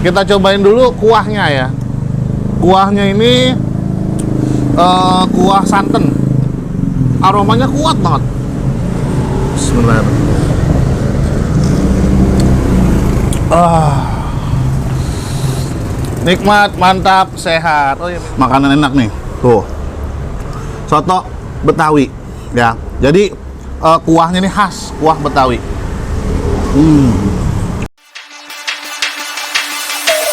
Kita cobain dulu kuahnya ya. Kuahnya ini kuah santan. Aromanya kuat banget. Bismillah. Nikmat, mantap, sehat. Oh iya, makanan enak nih. Tuh. Soto Betawi ya. Jadi kuahnya ini khas, kuah Betawi.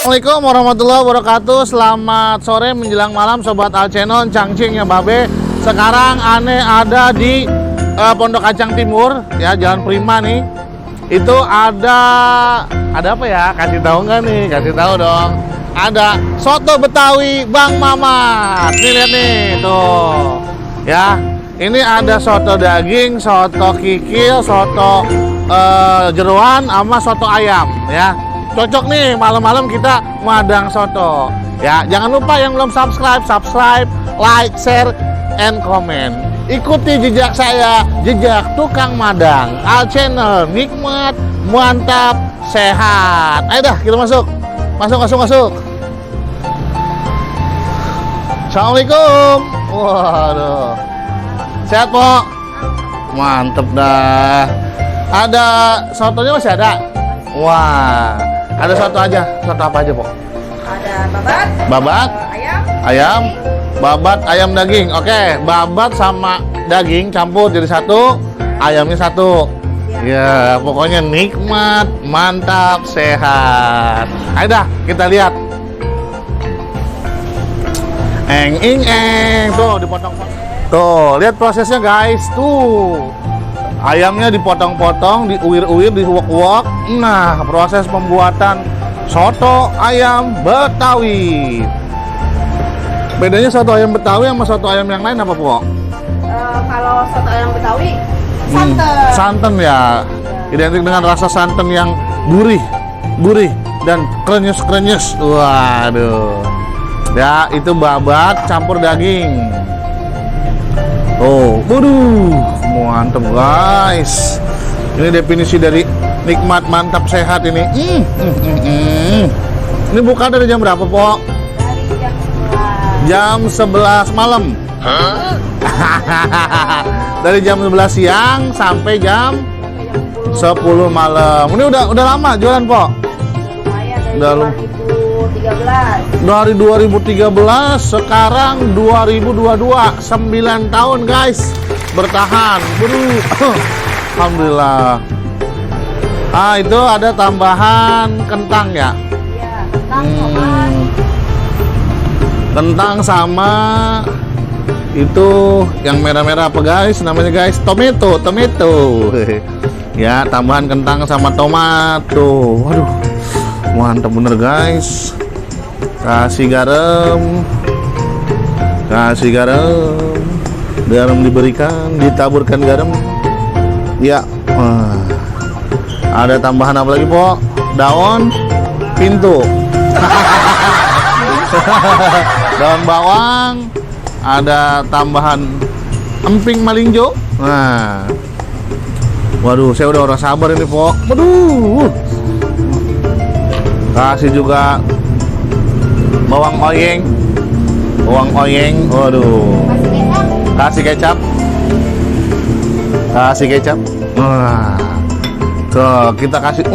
Assalamualaikum warahmatullahi wabarakatuh. Selamat sore menjelang malam sobat Alcenon, Cangcing ya Babe. Sekarang Ane ada di Pondok Kacang Timur ya, Jalan Prima nih. Itu ada apa ya? Kasih tahu nggak nih? Kasih tahu dong. Ada soto Betawi Bang Mamat. Nih lihat nih, tuh. Ya, ini ada soto daging, soto kikil, soto jeroan, sama soto ayam ya. Cocok nih malam-malam kita madang soto. Ya, jangan lupa yang belum subscribe, like, share, and comment. Ikuti jejak saya, jejak tukang madang Alcenel, nikmat, mantap, sehat. Ayo dah, kita masuk. Masuk. Assalamualaikum. Waduh. Sehat, Po? Mantep dah. Ada sotonya masih ada? Wah. Ada soto aja. Soto apa aja, Po? Ada babat, ayam, babat, ayam daging. Oke, babat sama daging campur jadi satu, ayamnya satu. Ya, pokoknya nikmat, mantap, sehat. Ayo dah, kita lihat. Eng. Tuh, dipotong-potong. Tuh, lihat prosesnya guys. Tuh. Ayamnya dipotong-potong, diuir-uir, diuak-uak. Nah, proses pembuatan soto ayam Betawi. Bedanya soto ayam Betawi sama soto ayam yang lain apa, Po? kalau soto ayam Betawi santan. Santan ya. Identik dengan rasa santan yang gurih dan krenyes. Waduh. Ya, itu babat campur daging. Oh, waduh, mantap guys. Ini definisi dari nikmat, mantap, sehat ini. Ini buka dari jam berapa, Po? Dari Jam 11 malam. Dari jam 11 siang sampai jam 10 malam. Ini udah lama jualan, Po? lumayan, Udah dari 2013. Dari 2013, sekarang 2022, 9 tahun guys bertahan. Alhamdulillah. Itu ada tambahan kentang ya? Iya, kentang, tomat. Kentang sama itu yang merah-merah apa guys? Namanya guys tomato. Ya, tambahan kentang sama tomat tuh. Waduh, mantap bener guys. Kasih garam, garam diberikan, ditaburkan garam. Ya, ada tambahan apa lagi, Po? Daun pintu. Daun bawang, ada tambahan emping malinjo. Nah, waduh, saya udah orang sabar ini, Po. Waduh. Kasih juga bawang oyeng. Waduh. Kasih kecap. Nah, tuh kita kasih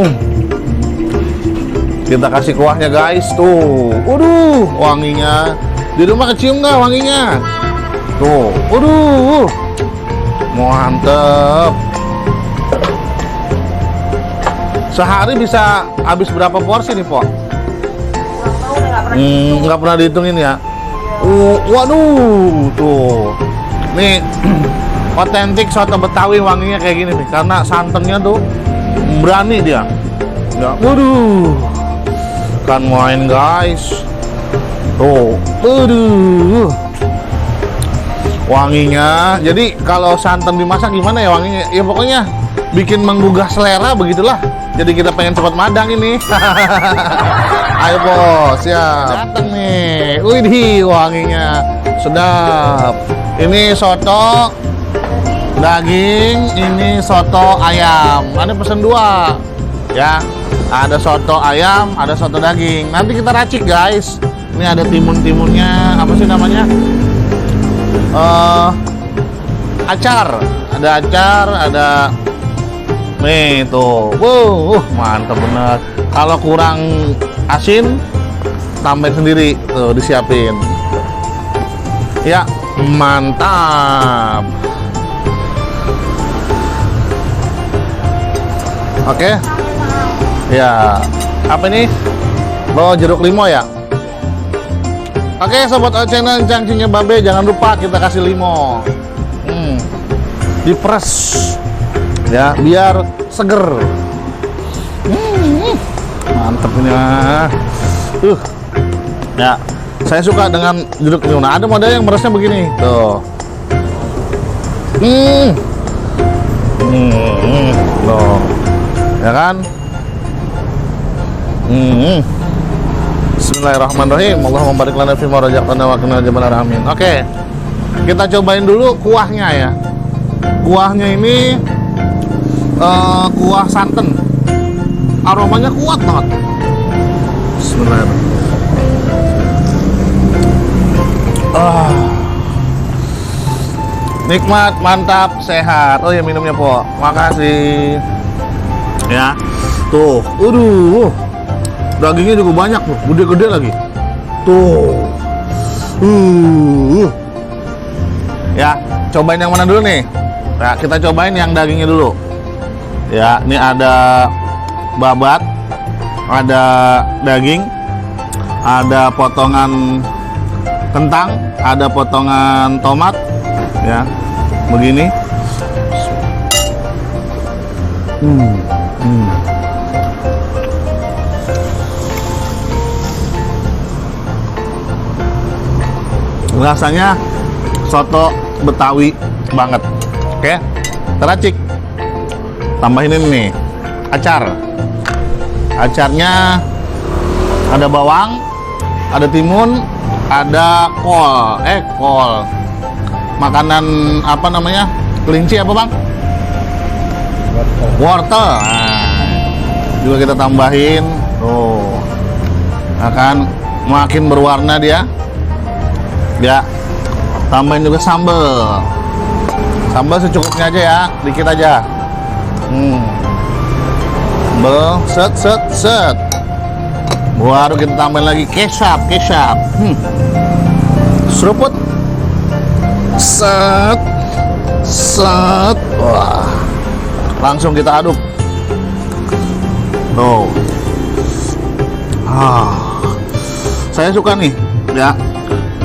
kita kasih kuahnya guys tuh. Waduh, wanginya. Di rumah kecium nggak wanginya? Tuh, waduh, mantep. Sehari bisa habis berapa porsi nih, Po? Nggak pernah dihitungin ya. Waduh, tuh. Nih otentik soto Betawi wanginya kayak gini nih, karena santannya tuh berani dia. Ya, waduh, kan main guys. Tuh, waduh, wanginya. Jadi kalau santan dimasak gimana ya wanginya? Ya pokoknya bikin menggugah selera begitulah. Jadi kita pengen cepat madang ini. Ayo bos ya, datang nih. Widih, wanginya sedap. Ini soto daging, ini soto ayam. Ada pesen 2 ya. Ada soto ayam, ada soto daging. Nanti kita racik guys. Ini ada timun-timunnya, apa sih namanya? Acar. Ada acar, ada nih tuh. Mantap bener. Kalau kurang asin, tambahin sendiri. Tuh, disiapin. Ya, mantap. Oke. Ya, apa ini? Lo jeruk limau ya? Oke, sobat All Channel cangcingnya Babe, jangan lupa kita kasih limau. Diperes ya, biar seger. Mantep ini. Ya, saya suka dengan jeruk limau. Nah, ada model yang meresnya begini. Tuh. Loh. Ya kan? Bismillahirrahmanirrahim. Allahumma barik lana fi ma razaqtana wa qina adzabannar. Amin. Oke. Kita cobain dulu kuahnya ya. Kuahnya ini kuah santan. Aromanya kuat banget. Bismillahirrahmanirrahim. Nikmat, mantap, sehat. Oh ya, minumnya po. Makasih. Ya. Tuh. Dagingnya juga banyak tuh, gede-gede lagi. Tuh. Ya, cobain yang mana dulu nih? Ya, kita cobain yang dagingnya dulu. Ya, ini ada babat, ada daging, ada potongan kentang, ada potongan tomat. Ya, begini. Rasanya soto Betawi banget. Oke, teracik. Tambahin ini nih, acar. Acarnya ada bawang, ada timun, ada kol. Kol. Makanan apa namanya? Kelinci apa bang? Wortel. Nah, juga kita tambahin. Tuh, akan makin berwarna dia. Ya, tambahin juga sambal. Sambal secukupnya aja ya, dikit aja. Set. Baru kita tambahin lagi kecap. Seruput. Set. Wah. Langsung kita aduk. Tuh. Saya suka nih, ya.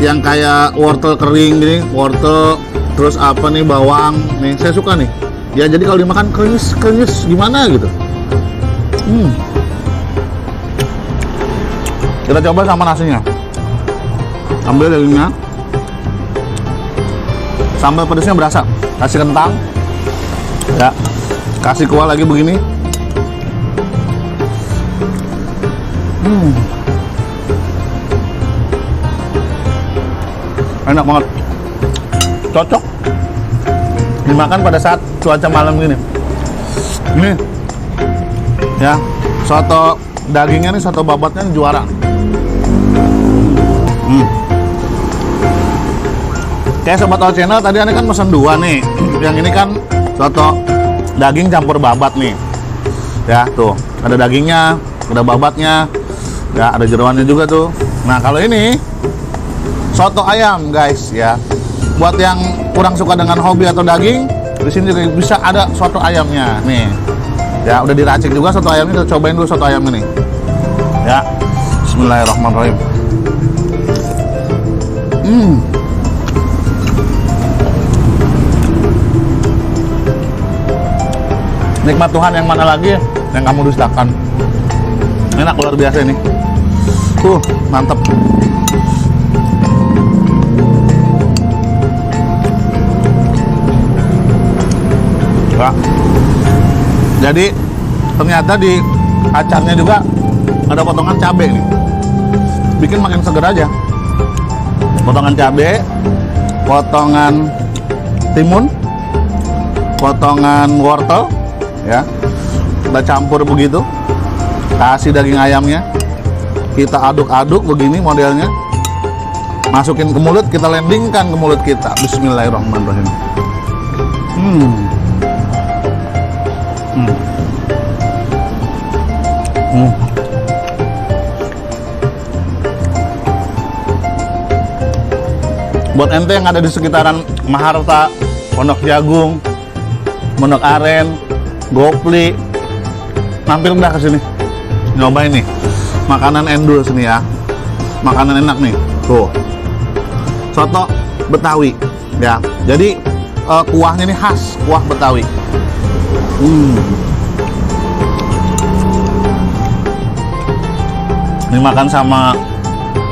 Yang kayak wortel kering gini, wortel terus apa nih, bawang nih, saya suka nih ya. Jadi kalau dimakan krenyes gimana gitu. Kita coba sama nasinya. Ambil dagingnya, sambal pedasnya berasa. Kasih kentang ya, kasih kuah lagi begini. Enak banget, cocok dimakan pada saat cuaca malam gini. Ini ya, soto dagingnya nih, soto babatnya nih juara. Kayak sobat All Channel, tadi aneh kan pesan 2 nih. Yang ini kan soto daging campur babat nih. Ya tuh, ada dagingnya, ada babatnya, ya ada jeroannya juga tuh. Nah kalau ini soto ayam guys ya. Buat yang kurang suka dengan hobi atau daging, di sini juga bisa ada soto ayamnya nih. Ya udah diracik juga soto ayamnya. Kita cobain dulu soto ayamnya nih. Ya, Bismillahirrahmanirrahim. Nikmat Tuhan, yang mana lagi yang kamu dustakan. Enak luar biasa ini. Mantap. Nah, jadi ternyata di acarnya juga ada potongan cabai nih, bikin makin seger aja. Potongan cabai, potongan timun, potongan wortel, ya, kita campur begitu. Kasih daging ayamnya. Kita aduk-aduk begini modelnya. Masukin ke mulut, kita landingkan ke mulut kita. Bismillahirrahmanirrahim. Buat ente yang ada di sekitaran Maharta, Pondok Jagung, Pondok Aren, Gopli, mampir dah ke sini. Nyobain nih makanan endul sini ya. Makanan enak nih. Tuh. Soto Betawi ya. Jadi kuahnya ini khas, kuah Betawi. Ini makan sama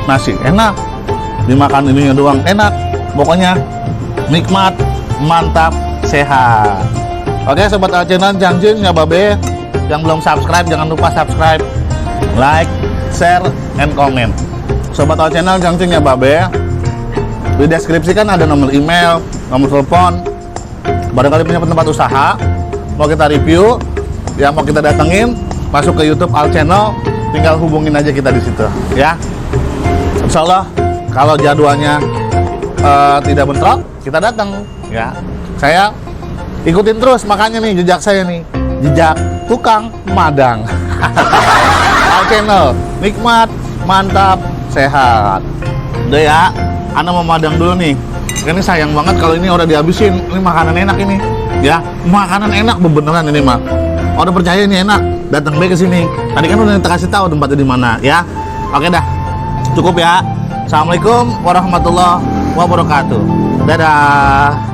nasi enak. Dimakan ininya doang enak. Pokoknya nikmat, mantap, sehat. Oke sobat Alcenon, Cangjing ya Babe. Yang belum subscribe jangan lupa subscribe, like, share, and comment. Sobat Alcenon, Cangjing ya Babe. Di deskripsi kan ada nomor email, nomor telepon. Barangkali punya tempat usaha, mau kita review, ya mau kita datengin, masuk ke YouTube Alcenon, tinggal hubungin aja kita di situ, ya. Insya Allah kalau jadwalnya tidak bentrok, kita datang, ya. Saya ikutin terus, makanya nih jejak saya nih, jejak tukang madang. Alcenon, nikmat, mantap, sehat. Udah ya, Ana mau madang dulu nih. Ini sayang banget kalau ini udah dihabisin. Ini makanan enak ini, ya. Makanan enak beneran ini mah. Udah percaya ini enak, datang ke sini. Tadi kan udah kasih tahu tempatnya di mana, ya. Oke dah, cukup ya. Assalamualaikum warahmatullahi wabarakatuh. Dadah.